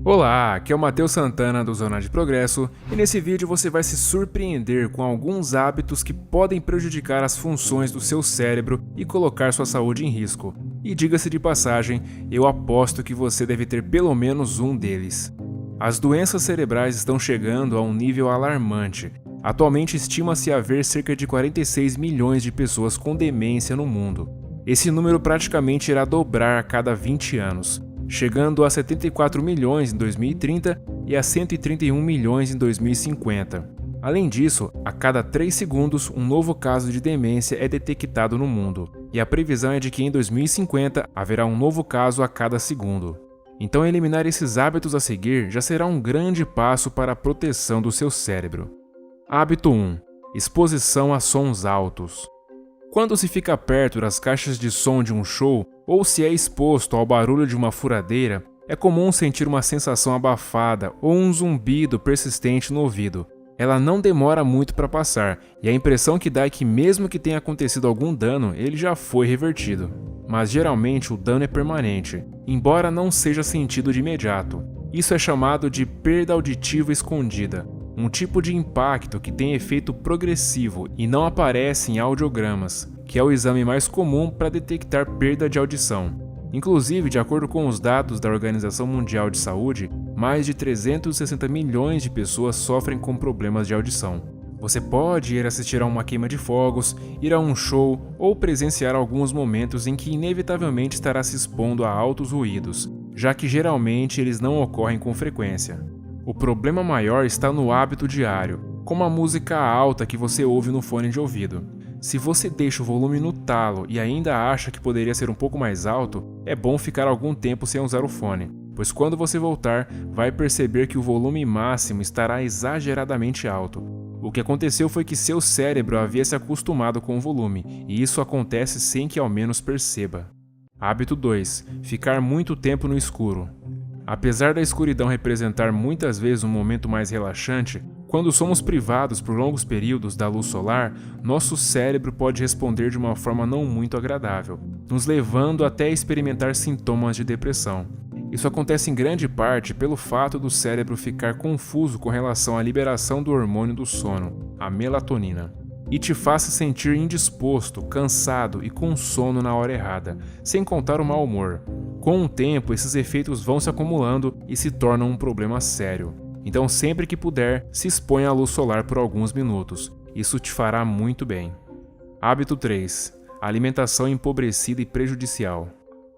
Olá, aqui é o Matheus Santana do Zona de Progresso e nesse vídeo você vai se surpreender com alguns hábitos que podem prejudicar as funções do seu cérebro e colocar sua saúde em risco. E diga-se de passagem, eu aposto que você deve ter pelo menos um deles. As doenças cerebrais estão chegando a um nível alarmante. Atualmente estima-se haver cerca de 46 milhões de pessoas com demência no mundo. Esse número praticamente irá dobrar a cada 20 anos. Chegando a 74 milhões em 2030 e a 131 milhões em 2050. Além disso, a cada 3 segundos um novo caso de demência é detectado no mundo, e a previsão é de que em 2050 haverá um novo caso a cada segundo. Então eliminar esses hábitos a seguir já será um grande passo para a proteção do seu cérebro. Hábito 1. Exposição a sons altos. Quando se fica perto das caixas de som de um show ou se é exposto ao barulho de uma furadeira, é comum sentir uma sensação abafada ou um zumbido persistente no ouvido. Ela não demora muito para passar e a impressão que dá é que mesmo que tenha acontecido algum dano, ele já foi revertido. Mas geralmente o dano é permanente, embora não seja sentido de imediato. Isso é chamado de perda auditiva escondida. Um tipo de impacto que tem efeito progressivo e não aparece em audiogramas, que é o exame mais comum para detectar perda de audição. Inclusive, de acordo com os dados da Organização Mundial de Saúde, mais de 360 milhões de pessoas sofrem com problemas de audição. Você pode ir assistir a uma queima de fogos, ir a um show ou presenciar alguns momentos em que inevitavelmente estará se expondo a altos ruídos, já que geralmente eles não ocorrem com frequência. O problema maior está no hábito diário, como a música alta que você ouve no fone de ouvido. Se você deixa o volume no talo e ainda acha que poderia ser um pouco mais alto, é bom ficar algum tempo sem usar o fone, pois quando você voltar, vai perceber que o volume máximo estará exageradamente alto. O que aconteceu foi que seu cérebro havia se acostumado com o volume, e isso acontece sem que ao menos perceba. Hábito 2. Ficar muito tempo no escuro. Apesar da escuridão representar muitas vezes um momento mais relaxante, quando somos privados por longos períodos da luz solar, nosso cérebro pode responder de uma forma não muito agradável, nos levando até a experimentar sintomas de depressão. Isso acontece em grande parte pelo fato do cérebro ficar confuso com relação à liberação do hormônio do sono, a melatonina, e te faça sentir indisposto, cansado e com sono na hora errada, sem contar o mau humor. Com o tempo, esses efeitos vão se acumulando e se tornam um problema sério. Então, sempre que puder, se exponha à luz solar por alguns minutos. Isso te fará muito bem. Hábito 3. Alimentação empobrecida e prejudicial.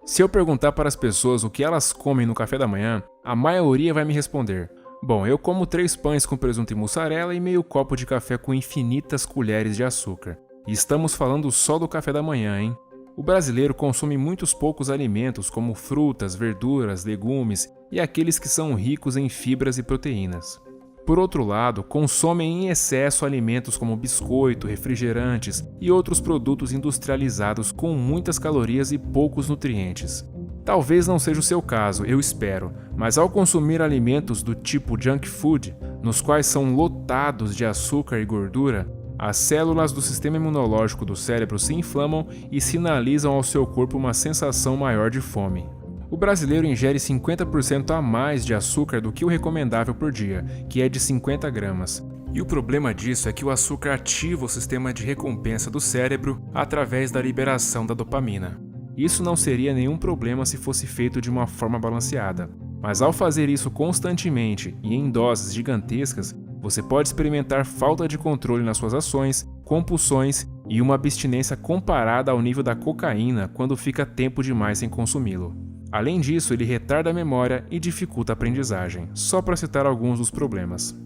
Se eu perguntar para as pessoas o que elas comem no café da manhã, a maioria vai me responder: bom, eu como 3 pães com presunto e mussarela e meio copo de café com infinitas colheres de açúcar. E estamos falando só do café da manhã, hein? O brasileiro consome muitos poucos alimentos como frutas, verduras, legumes e aqueles que são ricos em fibras e proteínas. Por outro lado, consomem em excesso alimentos como biscoito, refrigerantes e outros produtos industrializados com muitas calorias e poucos nutrientes. Talvez não seja o seu caso, eu espero, mas ao consumir alimentos do tipo junk food, nos quais são lotados de açúcar e gordura, as células do sistema imunológico do cérebro se inflamam e sinalizam ao seu corpo uma sensação maior de fome. O brasileiro ingere 50% a mais de açúcar do que o recomendável por dia, que é de 50 gramas. E o problema disso é que o açúcar ativa o sistema de recompensa do cérebro através da liberação da dopamina. Isso não seria nenhum problema se fosse feito de uma forma balanceada, mas ao fazer isso constantemente e em doses gigantescas, você pode experimentar falta de controle nas suas ações, compulsões e uma abstinência comparada ao nível da cocaína quando fica tempo demais sem consumi-lo. Além disso, ele retarda a memória e dificulta a aprendizagem, só para citar alguns dos problemas.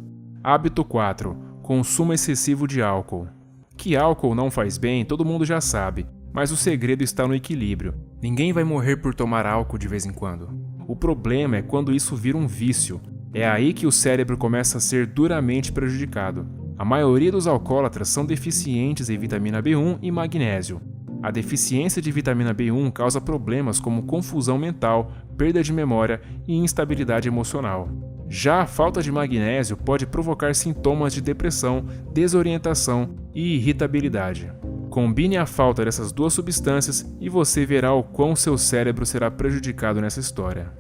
Hábito 4. Consumo excessivo de álcool. Que álcool não faz bem, todo mundo já sabe, mas o segredo está no equilíbrio. Ninguém vai morrer por tomar álcool de vez em quando. O problema é quando isso vira um vício. É aí que o cérebro começa a ser duramente prejudicado. A maioria dos alcoólatras são deficientes em vitamina B1 e magnésio. A deficiência de vitamina B1 causa problemas como confusão mental, perda de memória e instabilidade emocional. Já a falta de magnésio pode provocar sintomas de depressão, desorientação e irritabilidade. Combine a falta dessas duas substâncias e você verá o quão seu cérebro será prejudicado nessa história.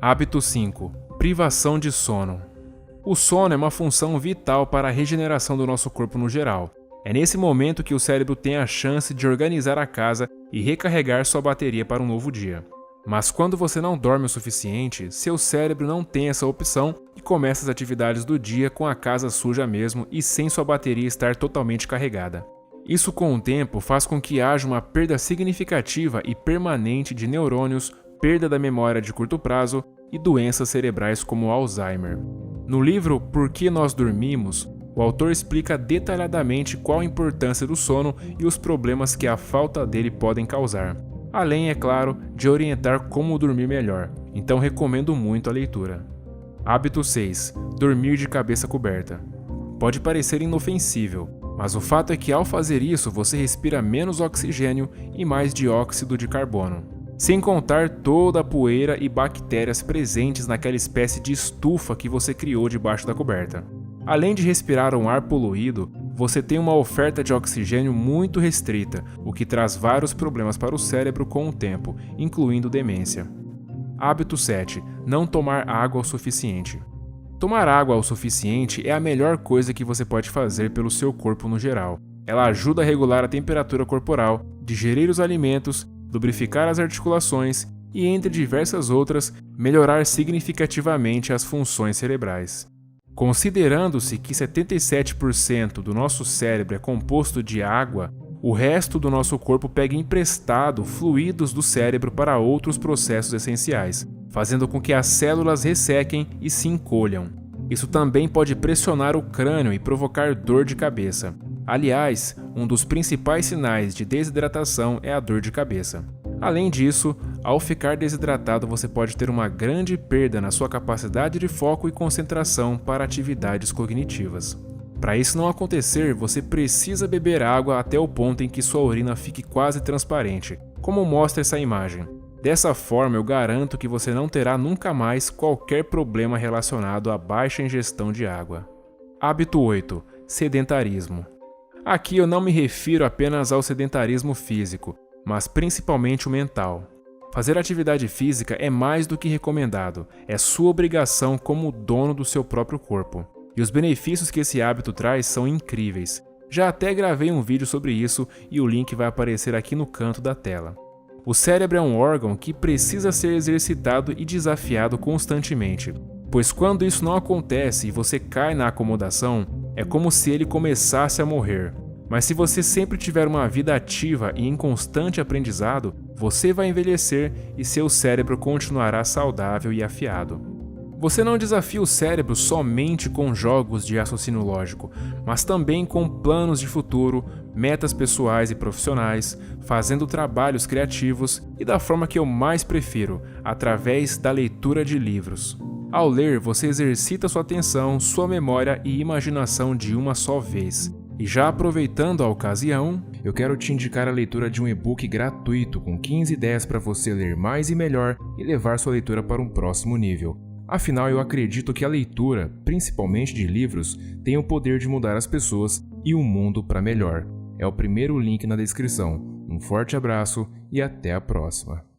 Hábito 5. privação de sono. O sono é uma função vital para a regeneração do nosso corpo no geral. É nesse momento que o cérebro tem a chance de organizar a casa e recarregar sua bateria para um novo dia. Mas quando você não dorme o suficiente, seu cérebro não tem essa opção e começa as atividades do dia com a casa suja mesmo e sem sua bateria estar totalmente carregada. Isso com o tempo faz com que haja uma perda significativa e permanente de neurônios, perda da memória de curto prazo e doenças cerebrais como Alzheimer. No livro Por que Nós Dormimos, o autor explica detalhadamente qual a importância do sono e os problemas que a falta dele podem causar. Além, é claro, de orientar como dormir melhor, então recomendo muito a leitura. Hábito 6. Dormir de cabeça coberta. Pode parecer inofensível, mas o fato é que ao fazer isso você respira menos oxigênio e mais dióxido de carbono, sem contar toda a poeira e bactérias presentes naquela espécie de estufa que você criou debaixo da coberta. Além de respirar um ar poluído, você tem uma oferta de oxigênio muito restrita, o que traz vários problemas para o cérebro com o tempo, incluindo demência. Hábito 7. Não tomar água o suficiente. Tomar água o suficiente é a melhor coisa que você pode fazer pelo seu corpo no geral. Ela ajuda a regular a temperatura corporal, digerir os alimentos, lubrificar as articulações e, entre diversas outras, melhorar significativamente as funções cerebrais. Considerando-se que 77% do nosso cérebro é composto de água, o resto do nosso corpo pega emprestado fluidos do cérebro para outros processos essenciais, fazendo com que as células ressequem e se encolham. Isso também pode pressionar o crânio e provocar dor de cabeça. Aliás, um dos principais sinais de desidratação é a dor de cabeça. Além disso, ao ficar desidratado você pode ter uma grande perda na sua capacidade de foco e concentração para atividades cognitivas. Para isso não acontecer, você precisa beber água até o ponto em que sua urina fique quase transparente, como mostra essa imagem. Dessa forma, eu garanto que você não terá nunca mais qualquer problema relacionado à baixa ingestão de água. Hábito 8. Sedentarismo. Aqui eu não me refiro apenas ao sedentarismo físico, mas principalmente o mental. Fazer atividade física é mais do que recomendado, é sua obrigação como dono do seu próprio corpo. E os benefícios que esse hábito traz são incríveis. Já até gravei um vídeo sobre isso e o link vai aparecer aqui no canto da tela. O cérebro é um órgão que precisa ser exercitado e desafiado constantemente, pois quando isso não acontece e você cai na acomodação, é como se ele começasse a morrer. Mas se você sempre tiver uma vida ativa e em constante aprendizado, você vai envelhecer e seu cérebro continuará saudável e afiado. Você não desafia o cérebro somente com jogos de raciocínio lógico, mas também com planos de futuro, metas pessoais e profissionais, fazendo trabalhos criativos e da forma que eu mais prefiro, através da leitura de livros. Ao ler, você exercita sua atenção, sua memória e imaginação de uma só vez. E já aproveitando a ocasião, eu quero te indicar a leitura de um e-book gratuito com 15 ideias para você ler mais e melhor e levar sua leitura para um próximo nível. Afinal, eu acredito que a leitura, principalmente de livros, tem o poder de mudar as pessoas e o mundo para melhor. É o primeiro link na descrição. Um forte abraço e até a próxima.